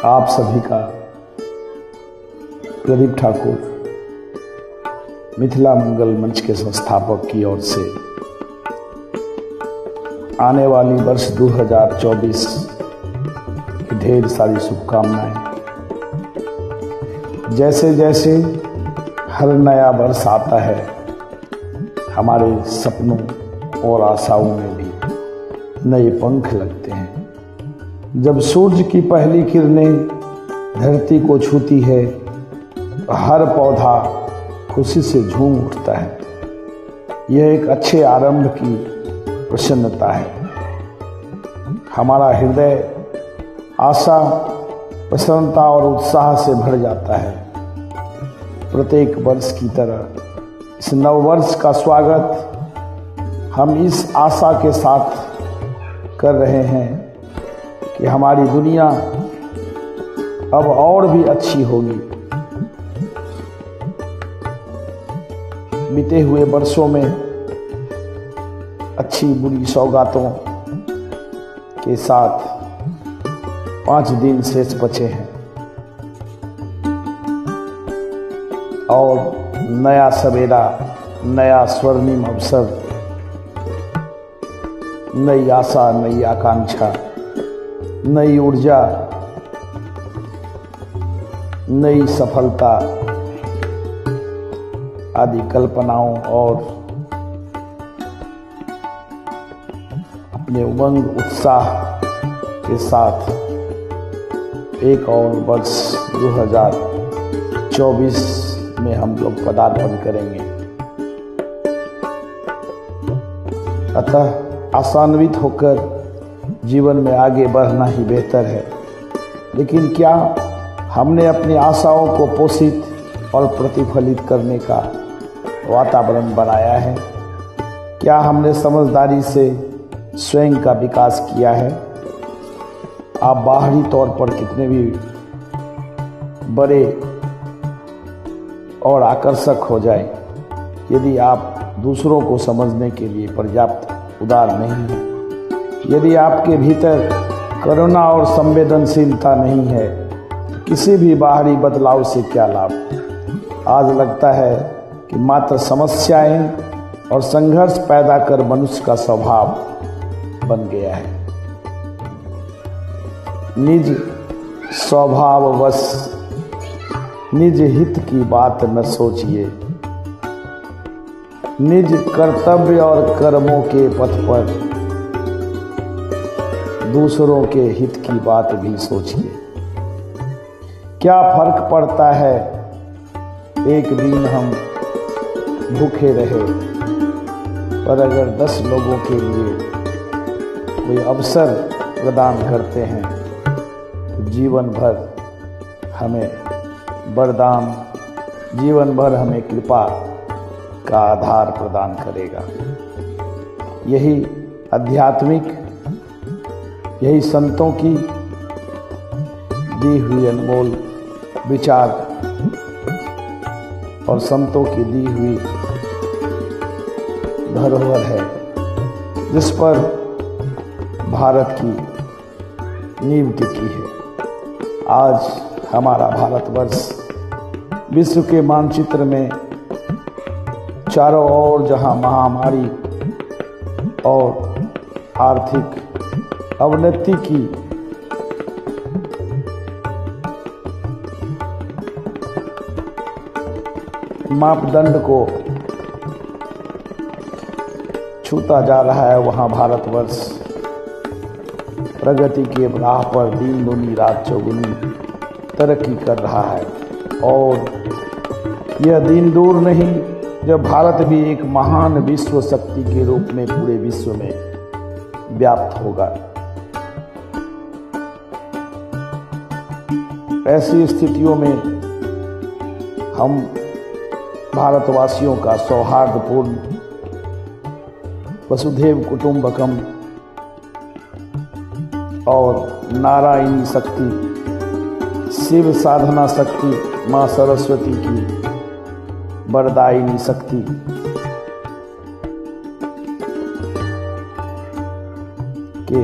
आप सभी का प्रदीप ठाकुर मिथिला मंगल मंच के संस्थापक की ओर से आने वाली वर्ष 2024 की ढेर सारी शुभकामनाएं। जैसे जैसे हर नया वर्ष आता है, हमारे सपनों और आशाओं में भी नए पंख लगते हैं। जब सूरज की पहली किरणें धरती को छूती है, हर पौधा खुशी से झूम उठता है। यह एक अच्छे आरंभ की प्रसन्नता है। हमारा हृदय आशा, प्रसन्नता और उत्साह से भर जाता है। प्रत्येक वर्ष की तरह इस नववर्ष का स्वागत हम इस आशा के साथ कर रहे हैं कि हमारी दुनिया अब और भी अच्छी होगी। बीते हुए वर्षों में अच्छी बुरी सौगातों के साथ 5 दिन शेष बचे हैं और नया सवेरा, नया स्वर्णिम अवसर, नई आशा, नई आकांक्षा, नई ऊर्जा, नई सफलता आदि कल्पनाओं और अपने उमंग उत्साह के साथ एक और वर्ष 2024 में हम लोग पदार्पण करेंगे। अतः आशान्वित होकर जीवन में आगे बढ़ना ही बेहतर है। लेकिन क्या हमने अपनी आशाओं को पोषित और प्रतिफलित करने का वातावरण बनाया है? क्या हमने समझदारी से स्वयं का विकास किया है? आप बाहरी तौर पर कितने भी बड़े और आकर्षक हो जाएं, यदि आप दूसरों को समझने के लिए पर्याप्त उदार नहीं हैं, यदि आपके भीतर करुणा और संवेदनशीलता नहीं है, तो किसी भी बाहरी बदलाव से क्या लाभ। आज लगता है कि मात्र समस्याएं और संघर्ष पैदा कर मनुष्य का स्वभाव बन गया है। निज स्वभाववश निज हित की बात न सोचिए, निज कर्तव्य और कर्मों के पथ पर दूसरों के हित की बात भी सोचिए। क्या फर्क पड़ता है एक दिन हम भूखे रहे, पर अगर 10 लोगों के लिए कोई अवसर प्रदान करते हैं तो जीवन भर हमें वरदान, जीवन भर हमें कृपा का आधार प्रदान करेगा। यही आध्यात्मिक, यही संतों की दी हुई अनमोल विचार और संतों की दी हुई धरोहर है, जिस पर भारत की नींव टिकी है। आज हमारा भारतवर्ष विश्व के मानचित्र में चारों ओर जहां महामारी और आर्थिक अवनति की मापदंड को छूता जा रहा है, वहां भारतवर्ष प्रगति के राह पर दिन दूनी रात चौगुनी तरक्की कर रहा है। और यह दिन दूर नहीं जब भारत भी एक महान विश्व शक्ति के रूप में पूरे विश्व में व्याप्त होगा। ऐसी स्थितियों में हम भारतवासियों का सौहार्दपूर्ण वसुधैव कुटुंबकम और नारायणी शक्ति, शिव साधना शक्ति, माँ सरस्वती की वरदायिनी शक्ति के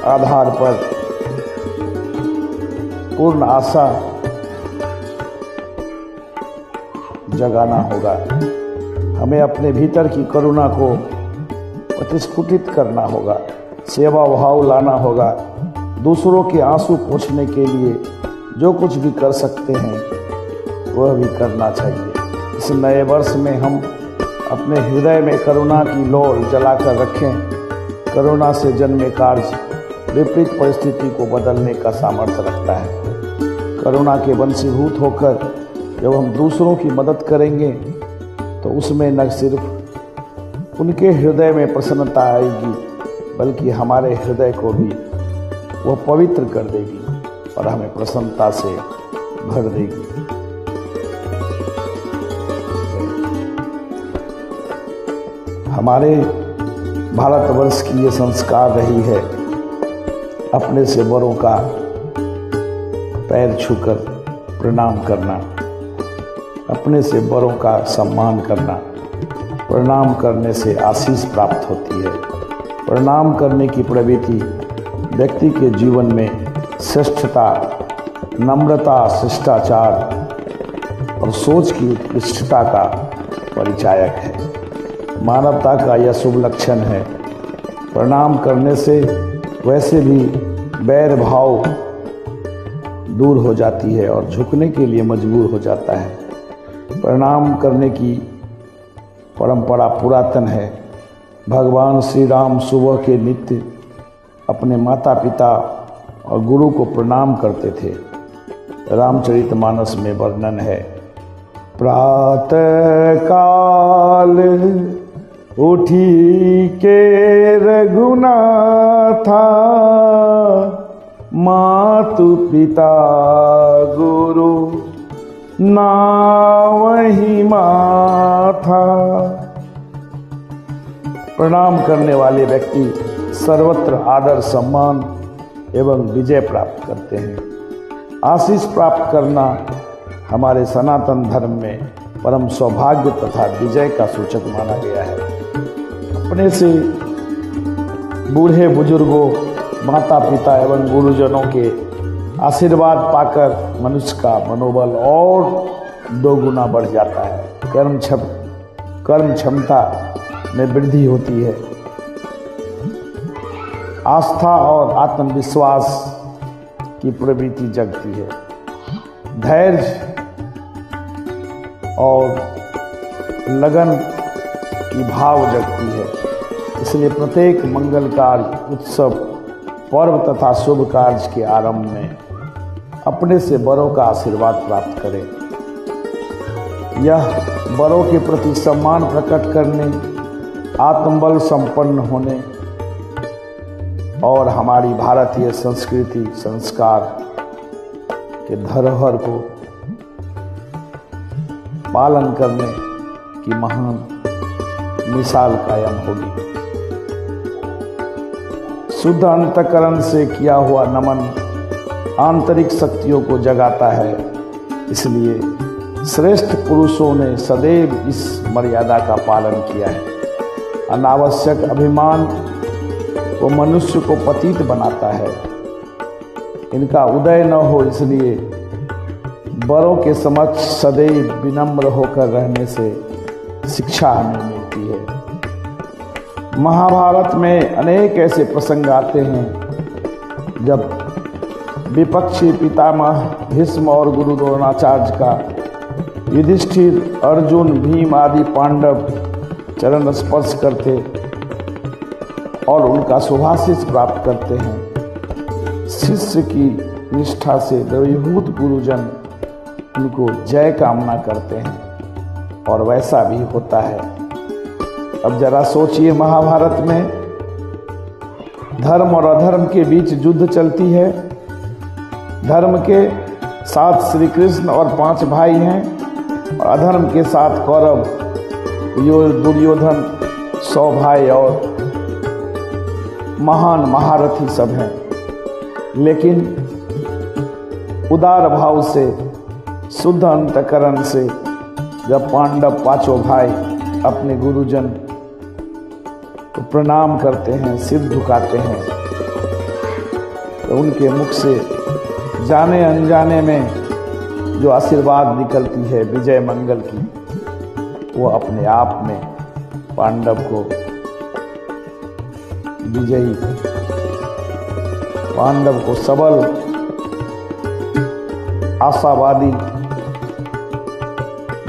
आधार पर पूर्ण आशा जगाना होगा। हमें अपने भीतर की करुणा को प्रतिस्फुटित करना होगा, सेवा भाव लाना होगा। दूसरों के आंसू पोंछने के लिए जो कुछ भी कर सकते हैं वह भी करना चाहिए। इस नए वर्ष में हम अपने हृदय में करुणा की लौ जलाकर रखें। करुणा से जन्मे कार्य विपरीत परिस्थिति को बदलने का सामर्थ्य रखता है। करुणा के वंशीभूत होकर जब हम दूसरों की मदद करेंगे तो उसमें न सिर्फ उनके हृदय में प्रसन्नता आएगी बल्कि हमारे हृदय को भी वह पवित्र कर देगी और हमें प्रसन्नता से भर देगी। हमारे भारतवर्ष की ये संस्कार रही है अपने से बड़ों का पैर छूकर प्रणाम करना, अपने से बड़ों का सम्मान करना। प्रणाम करने से आशीष प्राप्त होती है। प्रणाम करने की प्रवृत्ति व्यक्ति के जीवन में श्रेष्ठता, नम्रता, शिष्टाचार और सोच की उत्कृष्टता का परिचायक है। मानवता का यह शुभ लक्षण है। प्रणाम करने से वैसे भी बैर भाव दूर हो जाती है और झुकने के लिए मजबूर हो जाता है। प्रणाम करने की परंपरा पुरातन है। भगवान श्री राम सुबह के नित्य अपने माता पिता और गुरु को प्रणाम करते थे। रामचरितमानस में वर्णन है, प्रातः काल उठी के रघुनाथा, मातु पिता गुरु नावहि माथा। प्रणाम करने वाले व्यक्ति सर्वत्र आदर, सम्मान एवं विजय प्राप्त करते हैं। आशीष प्राप्त करना हमारे सनातन धर्म में परम सौभाग्य तथा विजय का सूचक माना गया है। अपने से बूढ़े बुजुर्गों, माता पिता एवं गुरुजनों के आशीर्वाद पाकर मनुष्य का मनोबल और दोगुना बढ़ जाता है। कर्म क्षमता में वृद्धि होती है। आस्था और आत्मविश्वास की प्रवृत्ति जगती है। धैर्य और लगन की भाव जगती है। इसलिए प्रत्येक मंगल कार्य, उत्सव, पर्व तथा शुभ कार्य के आरंभ में अपने से बड़ों का आशीर्वाद प्राप्त करें। यह बड़ों के प्रति सम्मान प्रकट करने, आत्मबल संपन्न होने और हमारी भारतीय संस्कृति संस्कार के धरोहर को पालन करने की महान मिसाल कायम होगी। शुद्ध अंतःकरण से किया हुआ नमन आंतरिक शक्तियों को जगाता है। इसलिए श्रेष्ठ पुरुषों ने सदैव इस मर्यादा का पालन किया है। अनावश्यक अभिमान वो मनुष्य को पतित बनाता है। इनका उदय न हो, इसलिए बड़ों के समक्ष सदैव विनम्र होकर रहने से शिक्षा हमें मिलती है। महाभारत में अनेक ऐसे प्रसंग आते हैं जब विपक्षी पितामह भीष्म और गुरु द्रोणाचार्य का युधिष्ठिर, अर्जुन, भीम आदि पांडव चरण स्पर्श करते और उनका शुभाशीष प्राप्त करते हैं। शिष्य की निष्ठा से द्रवीभूत गुरुजन उनको जय कामना करते हैं और वैसा भी होता है। अब जरा सोचिए, महाभारत में धर्म और अधर्म के बीच युद्ध चलती है। धर्म के साथ श्री कृष्ण और 5 भाई हैं और अधर्म के साथ कौरव, दुर्योधन, 100 भाई और महान महारथी सब हैं। लेकिन उदार भाव से, शुद्ध अंतःकरण से जब पांडव 5 भाई अपने गुरुजन को प्रणाम करते हैं, सिर झुकाते हैं, तो उनके मुख से जाने अनजाने में जो आशीर्वाद निकलती है विजय मंगल की, वो अपने आप में पांडव को विजयी, पांडव को सबल, आशावादी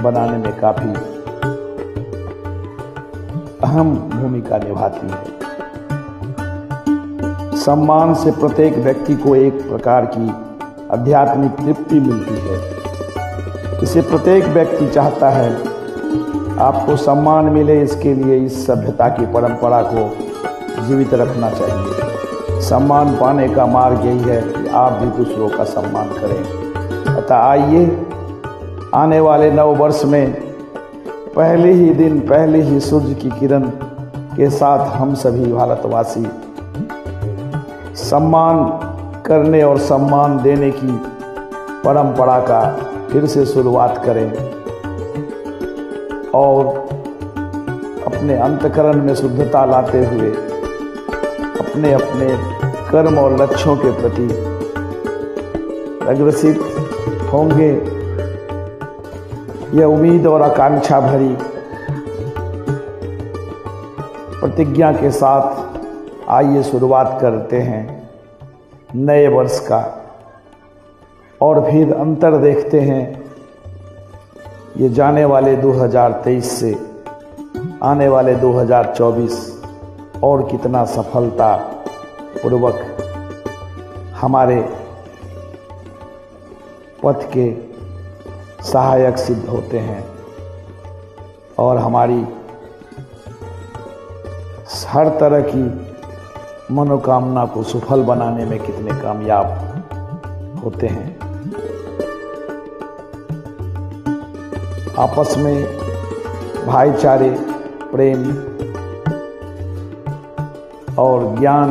बनाने में काफी अहम भूमिका निभाती है। सम्मान से प्रत्येक व्यक्ति को एक प्रकार की आध्यात्मिक तृप्ति मिलती है। इसे प्रत्येक व्यक्ति चाहता है आपको सम्मान मिले, इसके लिए इस सभ्यता की परंपरा को जीवित रखना चाहिए। सम्मान पाने का मार्ग यही है कि आप भी दूसरों का सम्मान करें। अतः आइए आने वाले नव वर्ष में पहले ही दिन, पहले ही सूर्य की किरण के साथ हम सभी भारतवासी सम्मान करने और सम्मान देने की परंपरा का फिर से शुरुआत करें और अपने अंतःकरण में शुद्धता लाते हुए अपने अपने कर्म और लक्ष्यों के प्रति अग्रसित होंगे। यह उम्मीद और आकांक्षा भरी प्रतिज्ञा के साथ आइए शुरुआत करते हैं नए वर्ष का, और फिर अंतर देखते हैं ये जाने वाले 2023 से आने वाले 2024 और कितना सफलता पूर्वक हमारे पथ के सहायक सिद्ध होते हैं और हमारी हर तरह की मनोकामना को सफल बनाने में कितने कामयाब होते हैं। आपस में भाईचारे, प्रेम और ज्ञान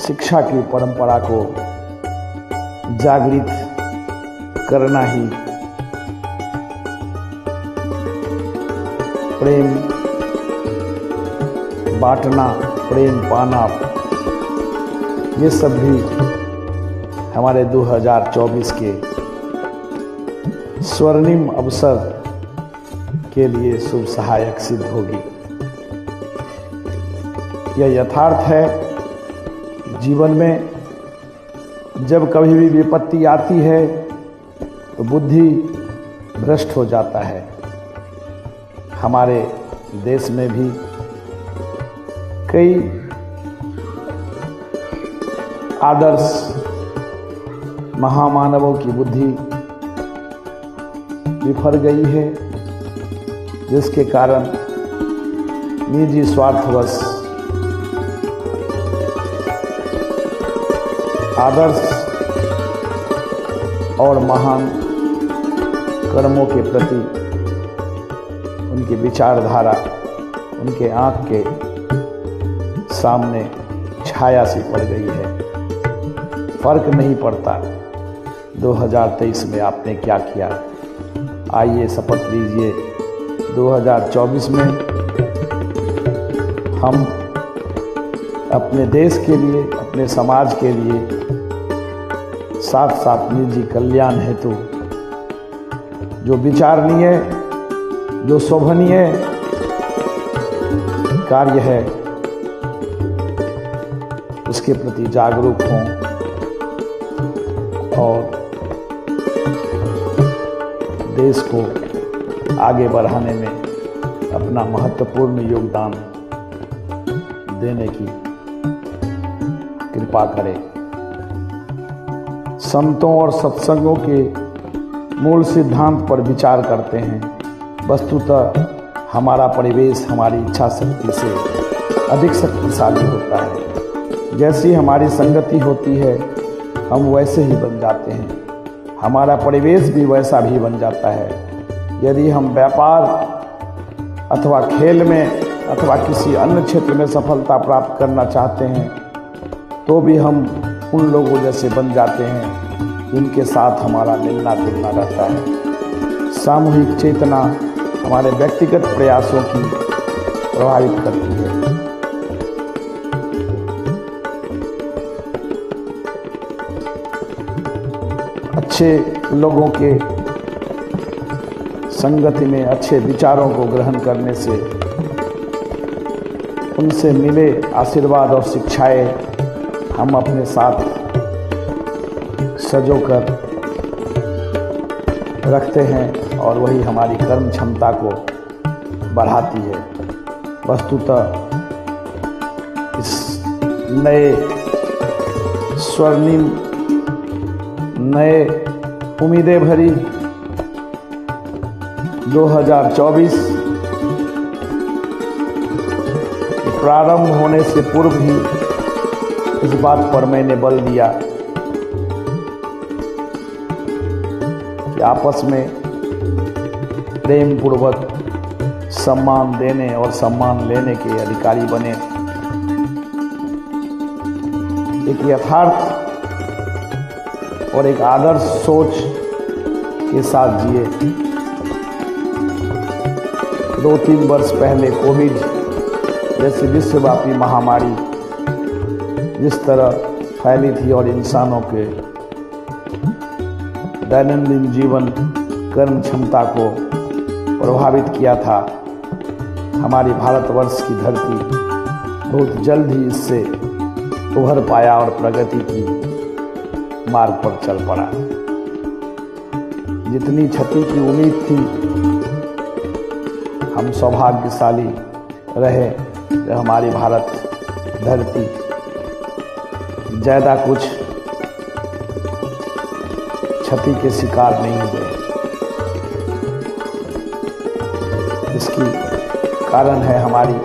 शिक्षा की परंपरा को जागृत करना ही प्रेम बांटना, प्रेम पाना, ये सब भी हमारे 2024 के स्वर्णिम अवसर के लिए शुभ सहायक सिद्ध होगी। यह यथार्थ है जीवन में जब कभी भी विपत्ति आती है तो बुद्धि भ्रष्ट हो जाता है। हमारे देश में भी कई आदर्श महामानवों की बुद्धि विफर गई है, जिसके कारण निजी स्वार्थवश आदर्श और महान कर्मों के प्रति उनकी विचारधारा उनके आंख के सामने छाया सी पड़ गई है। फर्क नहीं पड़ता 2023 में आपने क्या किया। आइए शपथ लीजिए 2024 में हम अपने देश के लिए, अपने समाज के लिए, साथ साथ निजी कल्याण हेतु जो विचारणीय, जो शोभनीय कार्य है उसके प्रति जागरूक हों और देश को आगे बढ़ाने में अपना महत्वपूर्ण योगदान देने की कृपा करें। संतों और सत्संगों के मूल सिद्धांत पर विचार करते हैं। वस्तुतः हमारा परिवेश हमारी इच्छा शक्ति से अधिक शक्तिशाली होता है। जैसी हमारी संगति होती है हम वैसे ही बन जाते हैं, हमारा परिवेश भी वैसा भी बन जाता है। यदि हम व्यापार अथवा खेल में अथवा किसी अन्य क्षेत्र में सफलता प्राप्त करना चाहते हैं तो भी हम उन लोगों जैसे बन जाते हैं जिनके साथ हमारा मिलना जुलना रहता है। सामूहिक चेतना हमारे व्यक्तिगत प्रयासों की प्रभावित करती है। अच्छे लोगों के संगति में अच्छे विचारों को ग्रहण करने से उनसे मिले आशीर्वाद और शिक्षाएं हम अपने साथ सजोकर रखते हैं और वही हमारी कर्म क्षमता को बढ़ाती है। वस्तुतः इस नए स्वर्णिम नए उम्मीदें भरी 2024 प्रारंभ होने से पूर्व ही इस बात पर मैंने बल दिया कि आपस में प्रेम पूर्वक सम्मान देने और सम्मान लेने के अधिकारी बने। एक यथार्थ और एक आदर्श सोच के साथ जिए। 2-3 वर्ष पहले कोविड जैसी विश्वव्यापी महामारी जिस तरह फैली थी और इंसानों के दैनंदिन जीवन कर्म क्षमता को प्रभावित किया था, हमारी भारतवर्ष की धरती बहुत जल्द ही इससे उभर पाया और प्रगति की मार्ग पर चल पड़ा। जितनी क्षति की उम्मीद थी, हम सौभाग्यशाली रहे कि हमारी भारत धरती ज़्यादा कुछ क्षति के शिकार नहीं हुए। इसकी कारण है हमारी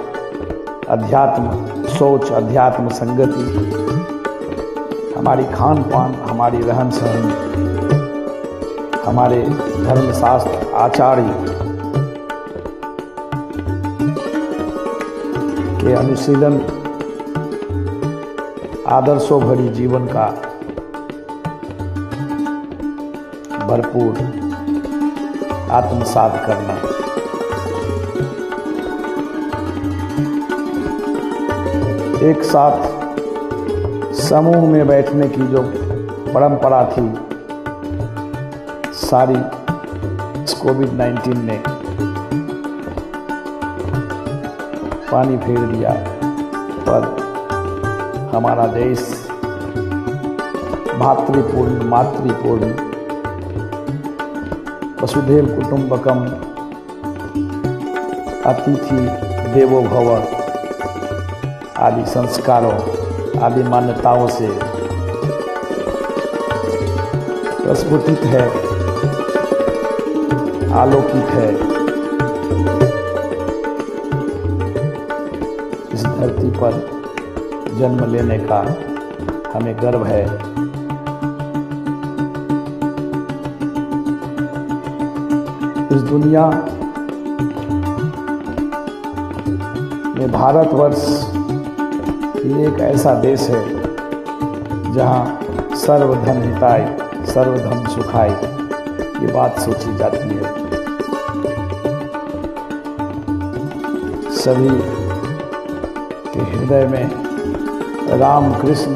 अध्यात्म सोच, अध्यात्म संगति, हमारी खान पान, हमारी रहन सहन, हमारे धर्मशास्त्र आचार्य के अनुशीलन, आदर्शों भरी जीवन का भरपूर आत्मसात करना। एक साथ समूह में बैठने की जो परंपरा थी, सारी कोविड-19 ने पानी फेर दिया। पर हमारा देश भातृपूर्ण, मातृपूर्ण, वसुधैव कुटुंबकम, अतिथि देवो भव आदि संस्कारों, आदि मान्यताओं से प्रस्फुटित है, आलोकित है। इस धरती पर जन्म लेने का हमें गर्व है। इस दुनिया में भारतवर्ष एक ऐसा देश है जहां सर्वधन हिताय सर्वधन सुखाय ये बात सोची जाती है। सभी के हृदय में राम कृष्ण,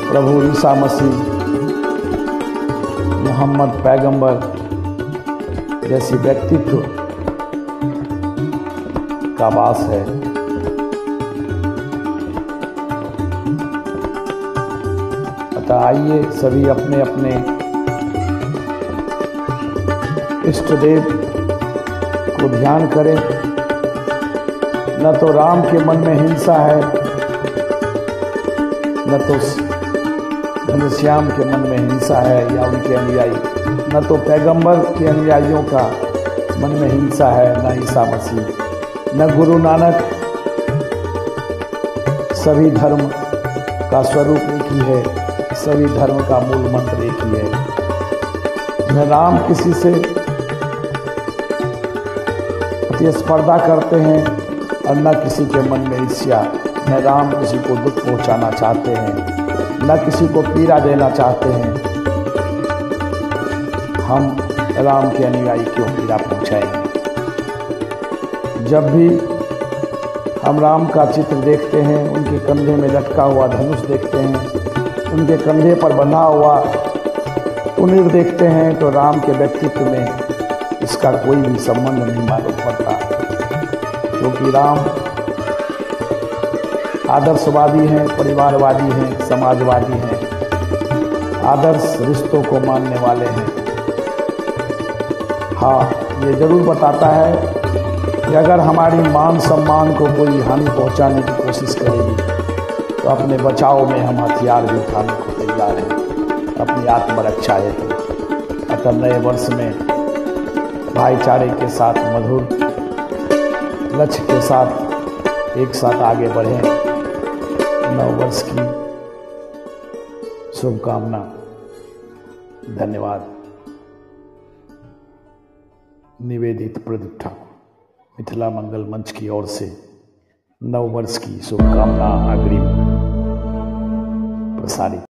प्रभु ईसा मसीह, मोहम्मद पैगंबर जैसी व्यक्तित्व का वास है। अतः आइए सभी अपने अपने इष्ट देव को ध्यान करें। न तो राम के मन में हिंसा है, न तो घनश्याम के मन में हिंसा है या उनके अनुयायी, न तो पैगंबर के अनुयायियों का मन में हिंसा है, न ईसा मसीह, न गुरु नानक। सभी धर्म का स्वरूप एक ही है, सभी धर्म का मूल मंत्र एक ही है। न राम किसी से प्रतिस्पर्धा करते हैं और न किसी के मन में ईर्ष्या। न राम किसी को दुख पहुंचाना चाहते हैं, न किसी को पीड़ा देना चाहते हैं। हम राम के अनुयायी क्यों पीड़ा पहुंचाएंगे? जब भी हम राम का चित्र देखते हैं, उनके कंधे में लटका हुआ धनुष देखते हैं, उनके कंधे पर बंधा हुआ उन्हें देखते हैं तो राम के व्यक्तित्व में इसका कोई भी संबंध नहीं मालूम पड़ता, क्योंकि राम आदर्शवादी हैं, परिवारवादी हैं, समाजवादी हैं, आदर्श रिश्तों को मानने वाले हैं। हाँ, ये जरूर बताता है कि अगर हमारी मान सम्मान को कोई हानि पहुंचाने की कोशिश करेगी तो अपने बचाव में हम हथियार भी उठाने को तैयार हैं, अपनी आत्मरक्षा हेतु। अतः नए वर्ष में भाईचारे के साथ, मधुर लक्ष्य के साथ एक साथ आगे बढ़ें। नव वर्ष की शुभकामना। धन्यवाद। निवेदित प्रदीप ठाकुर, मिथिला मंगल मंच की ओर से नव वर्ष की शुभकामना अग्रिम प्रसारित।